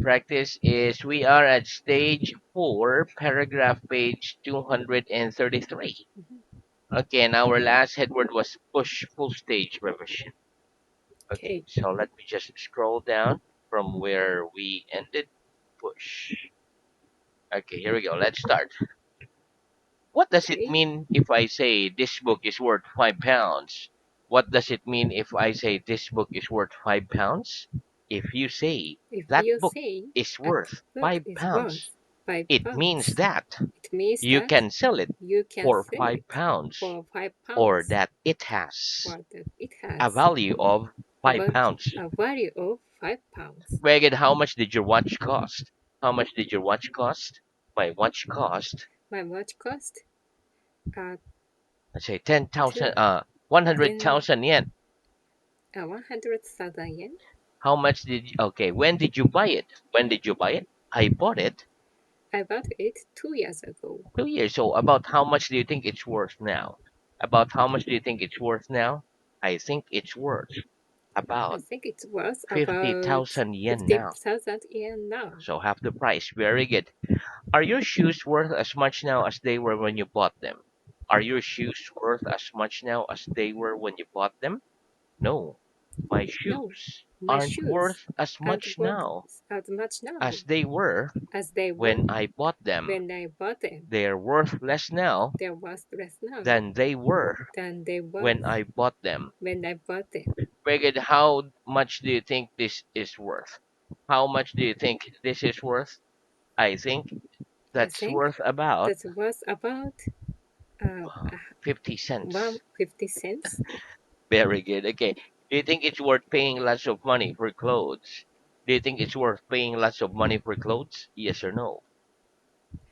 practice is we are at stage 4, paragraph page 233. Mhm. Okay, and our last headword was push, full stage revision. Okay, Okay. so let me just scroll down from where we ended. Push. Okay, here we go. Let's start. What does it Okay. mean if I say this book is worth £5? What does it mean if I say this book is worth £5? If you say If that you book say is a worth book five is pounds, worth five it means pounds, that it means you that can sell it you can for sell five it pounds, for five or pounds, that it has or that it a has value of five about pounds. a value of £5. Megan, how much did your watch cost? How much did your watch cost? My watch cost, My watch cost uh, let's say 10,000, two, 10, 100,000 yen. 100,000 yen. How much did you, okay, when did you buy it? When did you buy it? I bought it I bought it 2 years ago. 2 years. So about how much do you think it's worth now? About how much do you think it's worth now? I think it's worth I about think it's worth about 50,000 yen now. 50,000 yen now. So half the price. Very good. Are your shoes worth as much now as they were when you bought them? Are your shoes worth as much now as they were when you bought them? No. My No, shoes my aren't shoes worth as aren't much worth now as much now as they were as they were when I bought them. when I bought them. They're worth less now They're worth less now than they were than they when were I bought them. when I bought them. Megan, how much do you think this is worth? How much do you think this is worth? I think I that's think worth about that was about uh, 50 cents. 150 cents. Very good. Okay. Do you think it's worth paying lots of money for clothes? Do you think it's worth paying lots of money for clothes? Yes or no?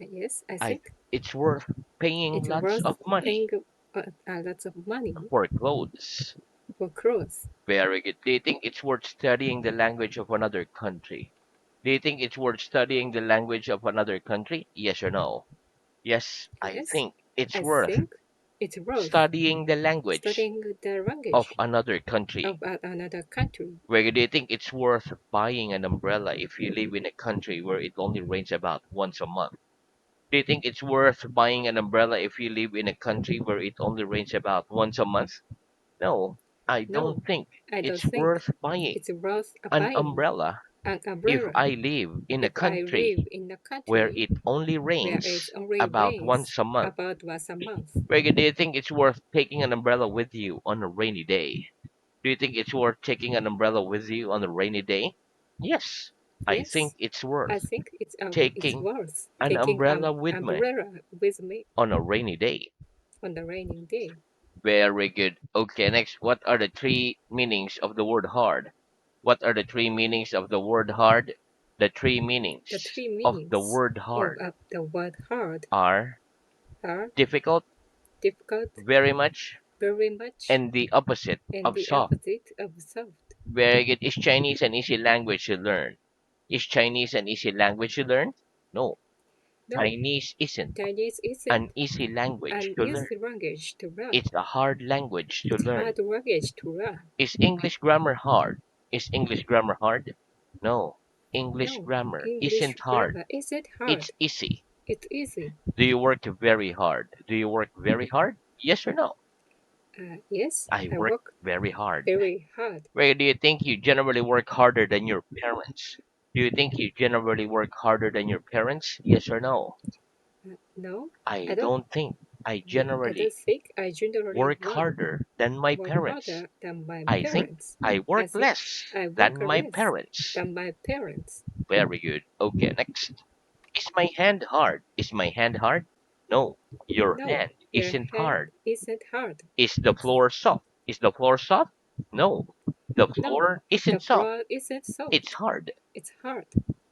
Yes, I I think it's worth paying it's lots worth of money paying a lot of money for clothes. for clothes. Very good. Do you think it's worth studying the language of another country? Do you think it's worth studying the language of another country? Yes or no? Yes, I Yes, think it's I worth think it's worth studying the language studying the of language another of country. another country. Where do you think it's worth buying an umbrella if you live in a country where it only rains about once a month? Do you think it's worth buying an umbrella if you live in a country where it only rains about once a month? No, I No, don't think I don't it's think worth buying it's worth an buying umbrella an if umbrella I live in a if I live country in a where country it only where it rains only about rains once a month. about once a month. Where do you think it's worth taking an umbrella with you on a rainy day? Do you think it's worth taking an umbrella with you on a rainy day? Yes, I think Yes, it's I worth think it's taking worth an taking umbrella an with me umbrella with me on a rainy day. on the raining day. Very good. Okay, next, what are the three meanings of the word hard? What are the three meanings of the word hard? The three The meanings three of the meanings word of hard the word hard are are difficult, difficult, very much, very much, and the opposite and of the soft. opposite of soft. Very good. Is Chinese an easy language to learn? Is Chinese an easy language to learn? No, No, Chinese isn't Chinese isn't an easy language an to learn. easy language to learn. It's a hard language to It's learn. hard language to learn. Is English grammar hard? Is English grammar hard? No, English No, grammar English isn't hard. grammar isn't It's hard. easy. It's easy. Do you work very hard? Do you work very hard? Yes or no? Yes, I I work work very hard. very hard. Ray, do you think you generally work harder than your parents? Do you think you generally work harder than your parents? Yes or no? No, I I don't. don't think I I don't generally think I generally work harder than my work parents. harder than my I think parents. I I work think less I work than my less parents. than my parents. Very good. Okay, next. Is my hand hard? Is my hand hard? No, your No, hand your isn't hand hard. isn't hard. Is the It's floor soft? Is the floor soft? No, the no, floor the isn't soft. floor isn't It's soft. hard. It's hard.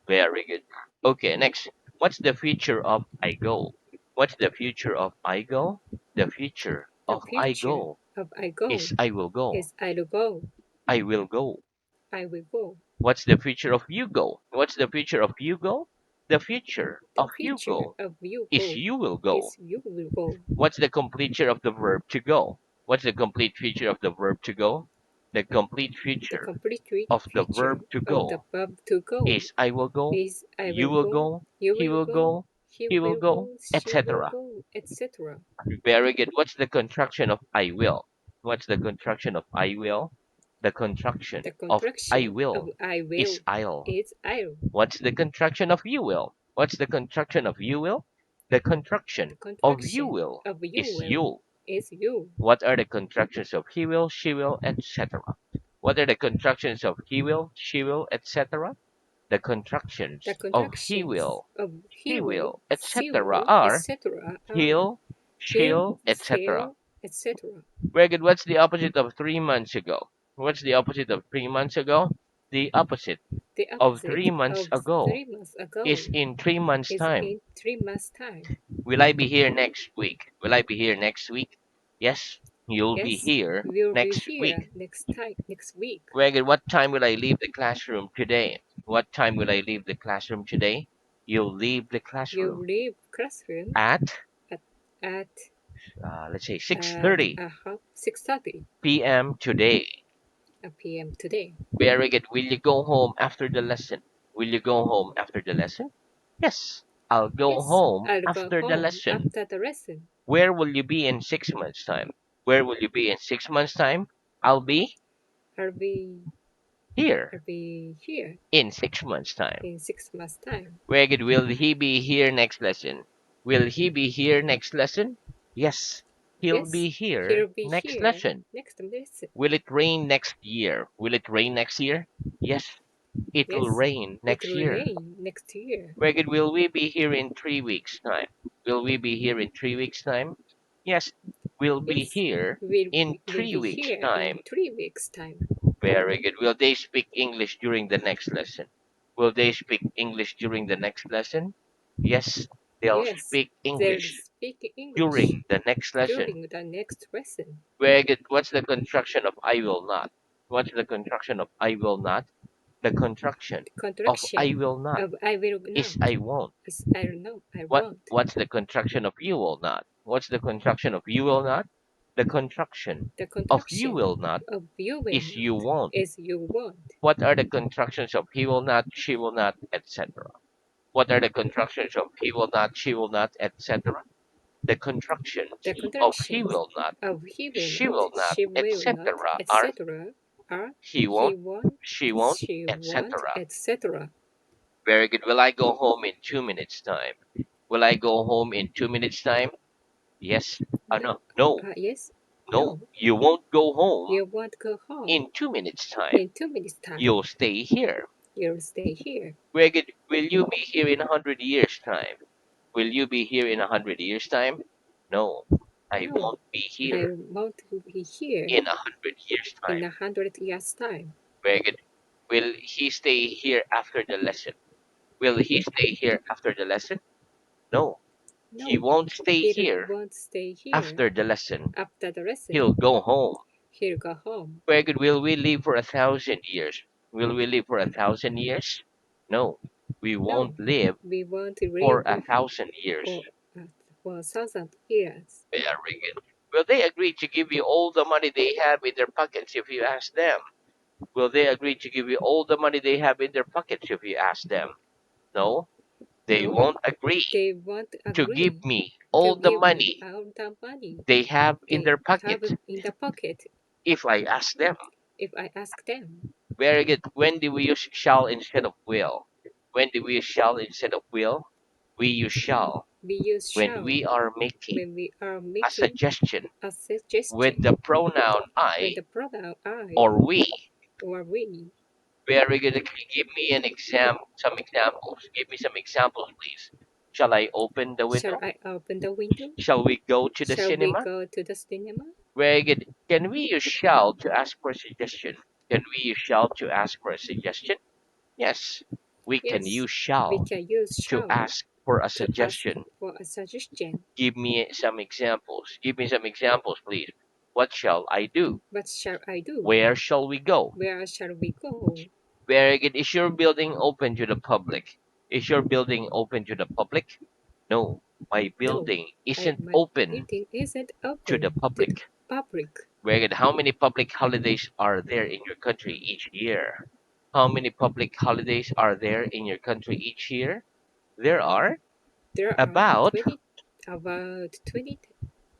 Very good. Okay, next. What's the future of I go? What's the future of I go? The future The of I future go of I go is I will go. is I'll go. I will go. I will go. What's the future of you go? What's the future of you go? The future The of you future go of you is go you will go. is you will go. What's the complete future of the verb to go? What's the complete future of the verb to go? The complete The future complete of the feature verb to of the go verb to go is I will go, is I you will will go, go, you he will will go, go, he he will will go, go, she will etc. go, etc. Very good. What's the contraction of I will? What's the contraction of I will? The contraction The of I contraction of will I is will I'll. is I'll. What's the contraction of you will? What's the contraction of you will? The The contraction of you contraction will of you is will you. is you. What are the contractions of he will, she will, etc.? What are the contractions of he will, she will, etc.? The The contractions of he contractions will, of he she will, will, she etc. will, are etc. are he'll, he'll, she'll, etc. she'll, etc. Very good. What's the opposite of 3 months ago? What's the opposite of 3 months ago? The opposite The of opposite 3 months of ago 3 months ago is in 3 months' is time. in 3 months' time. Will I be here next week? Will I be here next week? Yes, you'll be Yes, here we'll be next here week. next week. Very good. What time will I leave the classroom today? What time will I leave the classroom today? You'll leave the You classroom leave classroom at at at let's say 6:30 half 6:30 p.m. today. p.m. today. Very good. Will you go home after the lesson? Will you go home after the lesson? Yes, I'll go Yes, home I'll go after the home lesson. after the lesson. Where will you be in 6 months' time? Where will you be in 6 months' time? I'll be I'll be here I'll be here in 6 months' time. in 6 months' time. Very good. Will he be here next lesson? Will he be here next lesson? Yes, he'll Yes, be here he'll be next here lesson. next lesson. Will it rain next year? Will it rain next year? Yes, it will Yes, rain it next will year. rain next year. Very good. Will we be here in 3 weeks' time? Will we be here in 3 weeks' time? Yes, we'll be Yes, here in we'll three be weeks' here in time. 3 weeks' time. Very good. Will they speak English during the next lesson? Will they speak English during the next lesson? Yes, they'll Yes, speak they'll English speak English during the next lesson. during the next lesson. Very good. What's the construction of I will not? What's the construction of I will not? The contraction The of I contraction will not of I will is not I won't. is I know I What won't. what's the contraction of you will not? What's the contraction of you will not? The contraction The of you contraction will not of you will is you not won't. is you won't. What are the contractions of he will not, she will not, etc.? What are the contractions of he will not, she will not, etc.? The contractions The of he contractions will not, of he will she not, will not, she will not, etc. are etc. are he he won't, won't, she won't, she won't, etc. etc. Very good. Will I go home in 2 minutes' time? Will I go home in 2 minutes' time? Yes. No, No. No. yes, No. no, You won't go home you won't go home in 2 minutes' time. in 2 minutes' time. You'll stay here. You'll stay here. Very good. Will you be here in 100 years' time? Will you be here in 100 years' time? No. I No, won't be I here want to be here in 100 years' in time. 100 years' time. Very good. Will he stay here after the lesson? Will he stay here after the lesson? No. He No, won't stay he here won't stay here after the lesson. after the lesson. He'll go home. He'll go home. Very good. Will we live for 1,000 years? Will we live for 1,000 years? No. We No, won't live we won't for live 1,000 years. for, for 1,000 years. Very good. Will they agree to give you all the money they have in their pockets if you ask them? Will they agree to give you all the money they have in their pockets if you ask them? No. They No, won't agree they won't to agree give me to all the give me money all the money they have in they their have pockets in the pocket if I ask them. if I ask them. Very good. When do we use shall instead of will? When do we use shall instead of will? We use shall We use when shall we are making when we are a making suggestion a with suggestion the pronoun with I the pronoun I or we. or we. Very good. Can you give me some examples? Give me some examples, please. Shall I open the Shall window? I open the window? Shall we go to the Shall we cinema? go to the cinema? Very good. Can we use shall to ask for a suggestion? Can we use shall to ask for a suggestion? Yes, we can Yes, use we shall can use to shall ask for a to ask suggestion. for a suggestion. Give me some examples. Give me some examples, please. What shall I do? What shall I do? Where shall we go? Where shall we go? Very good. Is your building open to the public? Is your building open to the public? No, my No, building isn't my open building isn't to the open to the public. public. Very good. How many public holidays are there in your country each year? How many public holidays are there in your country each year? There are There are about 20, about 20,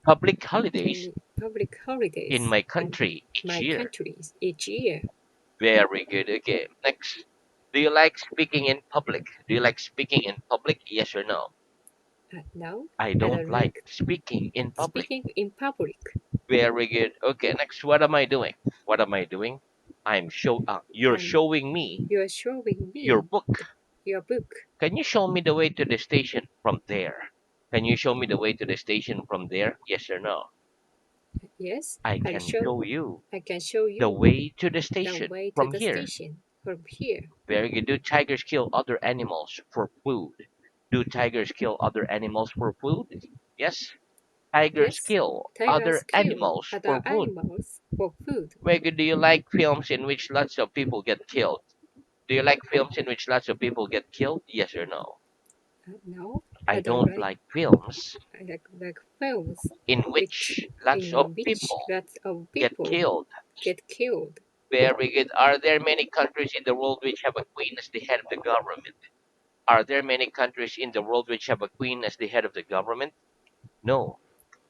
public holidays 20 public in holidays my in country each my year. countries each year. Very good. Okay. Next. Do you like speaking in public? Do you like speaking in public? Yes or no? No, I I don't don't like like speaking in public. speaking in public. Very good. Okay, next. What am I doing? What am I doing? You're I'm showing me You are showing your me book. your book. Can you show me the way to the station from there? Can you show me the way to the station from there? Yes or no? Yes, I can show you I can show the you way to the the station way to from the here. station from here. Very good. Do tigers kill other animals for food? Do tigers kill other animals for food? Yes. Tigers Yes, kill tigers other kill animals other for food. animals for food. Very good. Do you like films in which lots of people get killed? Do you like films in which lots of people get killed? Yes or no? No, I I don't don't like. like films I like films in which which lots of in which people lots of get people killed. get killed. Very good. Are there many countries in the world which have a queen as the head of the government? Are there many countries in the world which have a queen as the head of the government? No,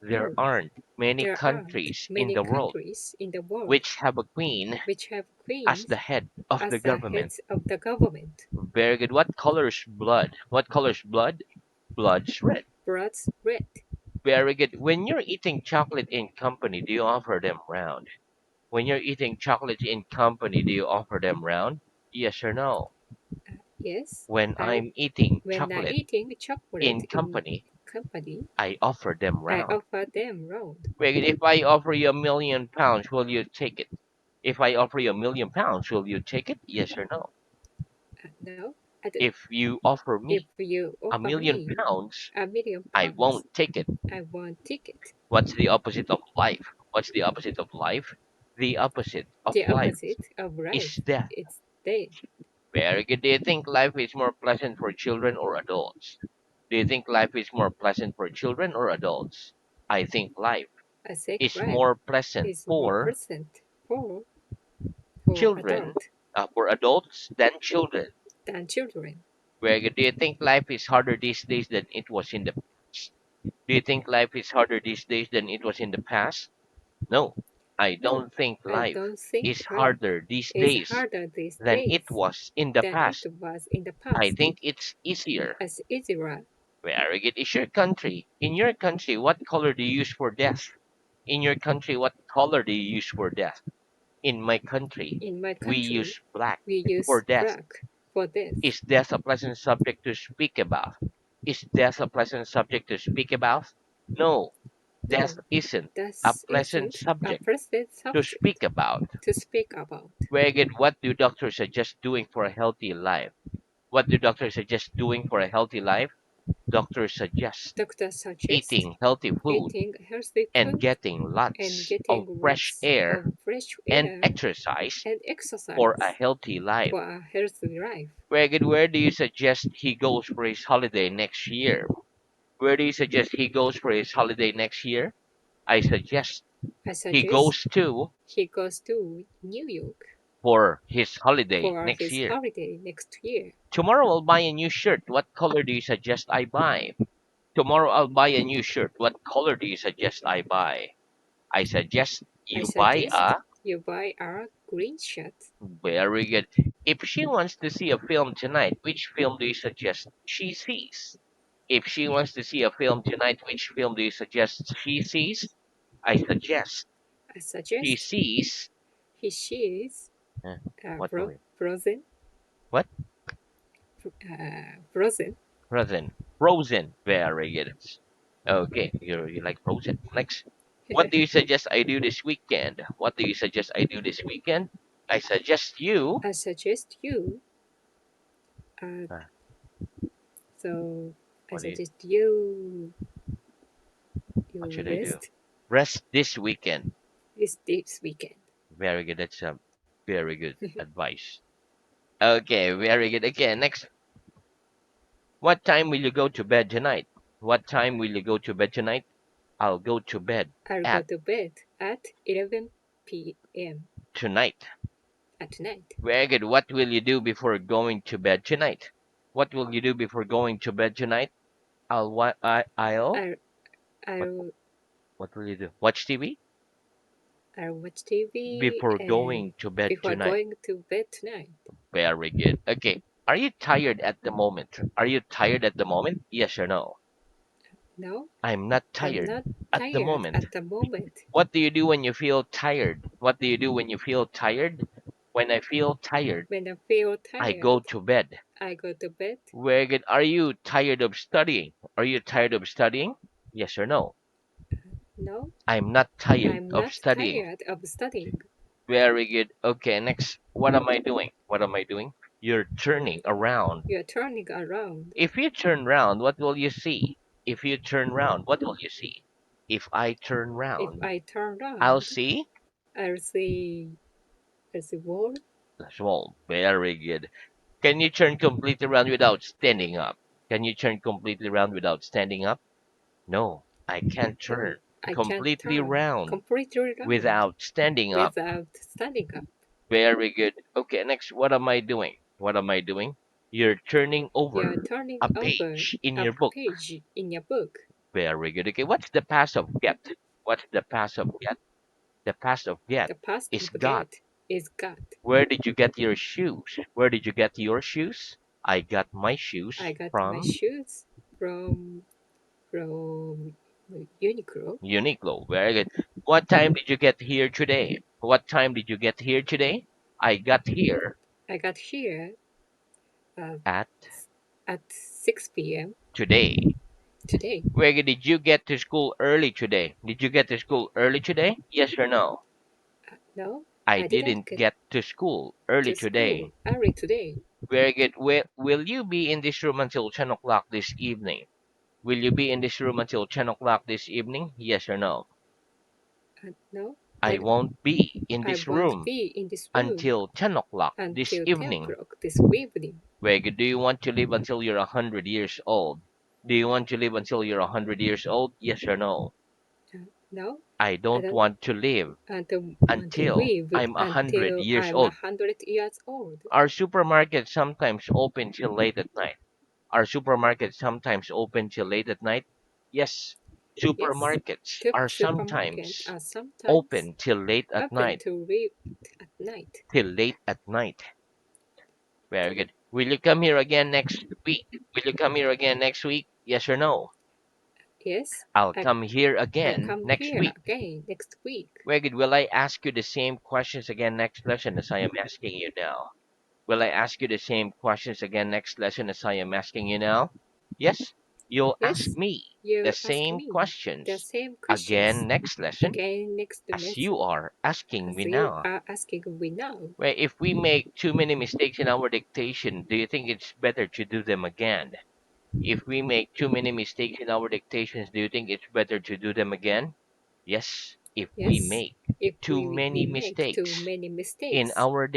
there No, aren't many there aren't countries in many the world countries in the world which have a queen which have as queens the head of the as the government. heads of the government. Very good. What color's blood? What color's blood? Blood's red. Blood's red. Very good. When you're eating chocolate in company, do you offer them round? When you're eating chocolate in company, do you offer them round? Yes or no? Yes, When I I'm eating when I chocolate eating chocolate in in company, company, I offer them I round. offer them round. Very good. If I offer you £1 million, will you take it? If I offer you £1 million, will you take it? Yes or no? No, I don't. If you offer If me you a offer million me pounds, I £1 million, won't take it. I want ticket. What's the opposite of life? What's the opposite of life? The opposite of The life opposite of is life. death. It's dead. Very good. Do you think life is more pleasant for children or adults? Do you think life is more pleasant for children or adults? I think life I think is life more pleasant is more pleasant for children, adult for adults than children. than children. Very good. Do you think life is harder these days than it was in the past? Do you think life is harder these days than it was in the past? No, I No, don't think I life don't think is life harder these is days harder these than it days was in the than it past. was in the I past. think it's easier. As Israel, Very good. Is your country? In your country, what color do you use for death? In your country, what color do you use for death? In my country, in my we country, use black we for use death. black for death. Is death a pleasant subject to speak about? Is death a pleasant subject to speak about? No, death No, isn't that a pleasant isn't a subject pleasant to subject speak about. to speak about. Very good. What do doctors suggest doing for a healthy life? What do doctors suggest doing for a healthy life? Doctors suggest Doctors suggest eating healthy food eating healthy and food getting and lots getting of fresh lots air of fresh and air exercise and for a exercise healthy life. for a healthy life. Very good. Where do you suggest he goes for his holiday next year? Where do you suggest he goes for his holiday next year? I suggest I he suggest goes to he goes to New York for his holiday for next his year. holiday next year. Tomorrow I'll buy a new shirt. What color do you suggest I buy? Tomorrow I'll buy a new shirt. What color do you suggest I buy? I suggest I you buy suggest a you buy a green shirt. very good. If she wants to see a film tonight, which film do you suggest she sees? If she wants to see a film tonight, which film do you suggest she sees? I suggest I she suggest sees. he sees Uh, what movie? frozen What? frozen. Frozen. Frozen. Very good. Okay, you like Frozen. Next. What do you suggest I do this weekend? What do you suggest I do this weekend? I suggest you. I suggest you uh, Uh, so I what do you? suggest you What you should I do? rest Rest this weekend. this weekend. Very good. That's a very good advice. Okay, very good. Again, next. What time will you go to bed tonight? What time will you go to bed tonight? I'll go to bed I'll go at to bed at 11 p.m. Tonight. at night. Very good. What will you do before going to bed tonight? What will you do before going to bed tonight? I'll I'll, what I'll, what will you do? Watch TV I'll watch TV before and going to bed before tonight. going to bed tonight. Very good. Okay. Are you tired at the moment? Are you tired at the moment? Yes or no? No, I'm not I'm tired not at the tired moment. at the moment. What do you do when you feel tired? What do you do when you feel tired? When I feel tired, When I feel I go tired, to bed. I go to bed. Very good. Are you tired of studying? Are you tired of studying? Yes or no? No, I'm not tired I'm of not studying. tired of studying. Very good. Okay, next. What am I doing? What am I doing? You're turning around. You're turning around. If you turn round, what will you see? If you turn round, what will you see? If I turn If round, I turn I'll around, see I'll see, I'll see wall. the small. Very good. Can you turn completely around without standing up? Can you turn completely around without standing up? No, I can't turn No, I can't completely turn round completely around without standing up. without standing up. Very good. Okay, next, what am I doing? What am I doing? You're turning You're over turning a over page in a your book. page in your book. Very good. Okay, what's the past of get? What's the past of get? The past of get The past is of got. get is got. Where did you get your shoes? Where did you get your shoes? I got my shoes I got my from shoes from from Uniqlo. Uniqlo. Very good. What time did you get here today? What time did you get here today? I got here I got here uh, at at 6 p.m. today. today. Where did you get to school early today? Did you get to school early today? Yes or no? No, I I didn't didn't get get to school early to today. school early today. Very good. Will you be in this room until 10 o'clock this evening? Will you be in this room until 10 o'clock this evening? Yes or no? No, I I, won't be in I this won't room be in this room until 10 o'clock this until 10 evening. o'clock this evening. Very good. Do you want to live until you're 100 years old? Do you want to live until you're 100 years old? Yes or no? No, I I don't don't want to live want to until live I'm 100 until years I'm a old. hundred years old. Our supermarkets sometimes open till late at night. Our supermarkets sometimes open till late at night. Yes, Yes, supermarkets tube are supermarkets sometimes are sometimes open till late at open night. to read at night. Till late at night. Very good. Will you come here again next week? Will you come here again next week? Yes or no? Yes, I'll I, come here I again come next here week. again next week. Very good. Will I ask you the same questions again next lesson as I am asking you now? Will I ask you the same questions again next lesson as I am asking you now? Yes, you'll ask Yes, me the you ask same me the questions same questions again next lesson again next as you lesson are asking me as you now. are asking me now. Well, if we make too many mistakes in our dictation, do you think it's better to do them again? If we make too many mistakes in our dictations, do you think it's better to do them again? Yes. If we Yes, make if too we many make too mistakes many in mistakes our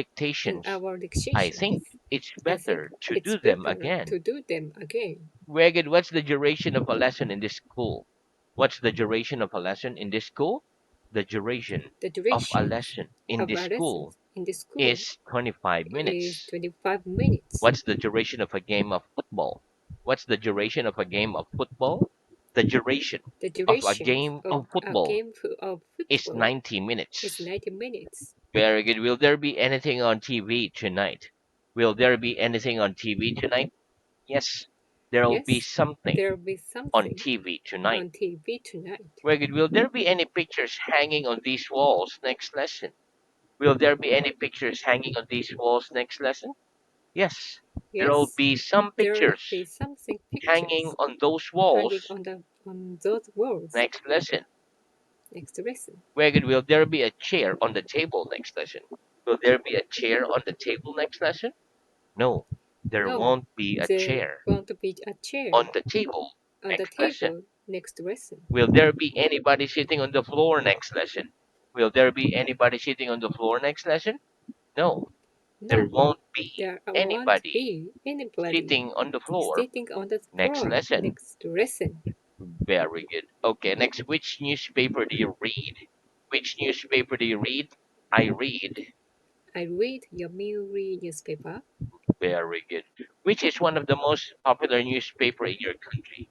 in dictations, our I dictations, think it's I think better to it's do them better again. to do them again. Very what's the duration of a lesson in this school? What's the duration of a lesson in this school? The duration The of a duration lesson in of this our school lessons in the school is 25 is minutes. 25 minutes. What's the duration of a game of football? What's the duration of a game of football? The duration The of a duration game of of a football game of is football 90 is minutes. 90 minutes. Very good. Will there be anything on TV tonight? Will there be anything on TV tonight? Yes, there will be Yes, something there'll be on something TV tonight. on TV tonight. Very good. Will there be any pictures hanging on these walls next lesson? Will there be any pictures hanging on these walls next lesson? Yes, there will Yes, be some there'll pictures be something hanging pictures on those hanging walls on those walls next lesson. next lesson. Very good. Will there be a chair on the table next lesson? Will there be a chair on the table next lesson? No, there No, won't be a there chair won't be a chair on the table on the next lesson. table next lesson. Will there be anybody sitting on the floor next lesson? Will there be anybody sitting on the floor next lesson? No, there No, won't be there won't anybody be anybody sitting on the floor sitting on the next floor lesson. next lesson. Very good. Okay, next, which newspaper do you read? Which newspaper do you read? I read. I read Yomiuri newspaper. Very good. Which is one of the most popular newspaper in your country?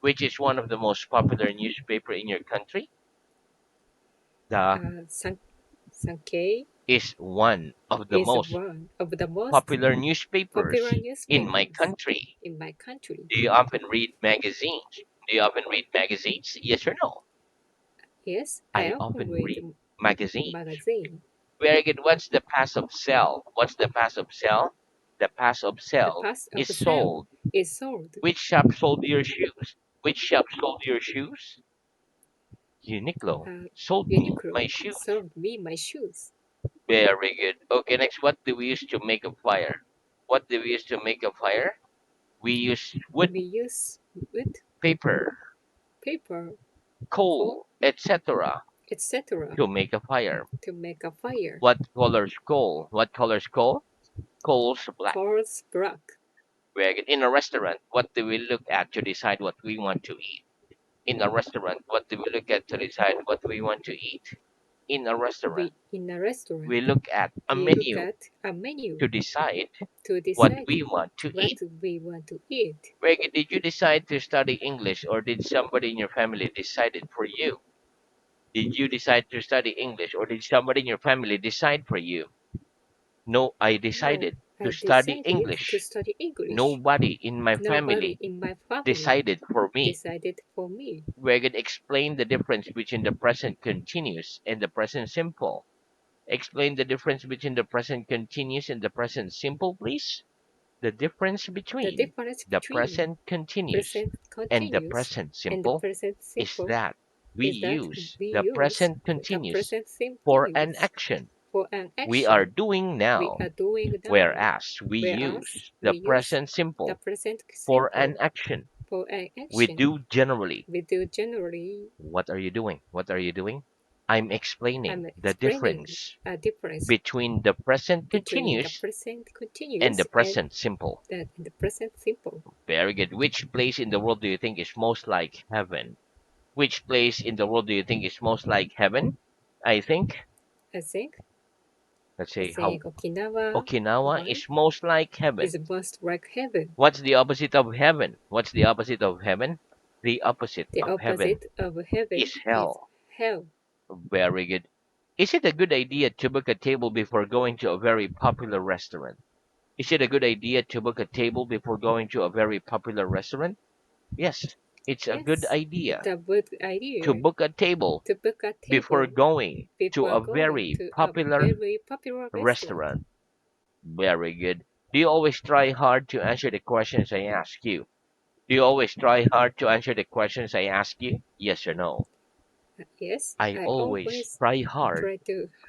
Which is one of the most popular newspaper in your country? The San Sankei is one of the is most one of the most popular popular newspapers in my newspapers country. in my country. Do you often read magazines? Do you often read magazines? Yes or no? Yes, I I often often read read magazines. magazine. Very good. What's the pass of sell? What's the pass of sell? The pass of The sell pass of is sale sold. is sold. Which shop sold your shoes? Which shop sold your shoes? Uniqlo Uh, sold me my Uniqlo shoes. sold me my shoes. Very good. Okay, next, what do we use to make a fire? What do we use to make a fire? We use wood, We use wood, paper, paper, coal, coal, etc. etc. to make a fire. to make a fire. What color's coal? What color's coal? Coal's black. Coals black. Very good. In a restaurant, what do we look at to decide what we want to eat? In a restaurant, what do we look at to decide what we want to eat? In a restaurant, We in a we restaurant. look at a We look menu at a menu to decide to what decide we want to what eat. we want to eat. Reggie, did you decide to study English or did somebody in your family decide it for you? Did you decide to study English or did somebody in your family decide for you? No, I No, decided to I study decided to English. study English. Nobody in my Nobody family in my family decided for me. decided for me. Reggie, explain the difference between the present continuous and the present simple. Explain the difference between the present continuous and the present simple, please. The difference The between difference the between present continuous present and the continuous present and the simple present is simple that we is that use we the use present the continuous present for an continuous action for an we are action doing we now, are doing now, whereas we whereas use the we use present the simple present for an simple action for an we action do generally. we do generally. What are you doing? What are you doing? I'm I'm explaining the explaining difference a difference between the present between the continuous present and the continuous and present simple. the present simple. Very good. Which place in the world do you think is most like heaven? Which place in the world do you think is most like heaven? I think, I think let's I say, how think Okinawa Okinawa one is most like heaven. is most like heaven. What's the opposite of heaven? What's the opposite of heaven? The opposite The of heaven opposite of heaven is is hell. hell. Very good. Is it a good idea to book a table before going to a very popular restaurant? Is it a good idea to book a table before going to a very popular restaurant? Yes, it's a good Yes, it's idea a good to idea book a table to book a before table going to before a going very to a popular very popular restaurant. restaurant. Very good. Do you always try hard to answer the questions I ask you? Do you always try hard to answer the questions I ask you? Yes or no? Yes, I I always always try hard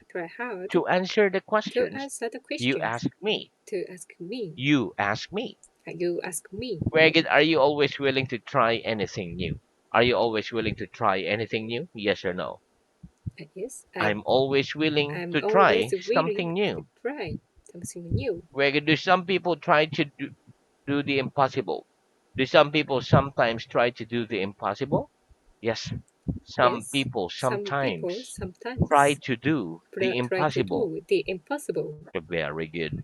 try hard to answer the to questions answer the you questions ask me. to ask me. You ask me. You ask me. Very good. Are you always willing to try anything new? Are you always willing to try anything new? Yes or no? Yes, I'm always willing I'm to try always willing something to new. try something new. Very good. Do some people try to do the impossible? Do some people sometimes try to do the impossible? Yes. Some Yes, people some people sometimes try sometimes to do the try to impossible. do the impossible. Very good.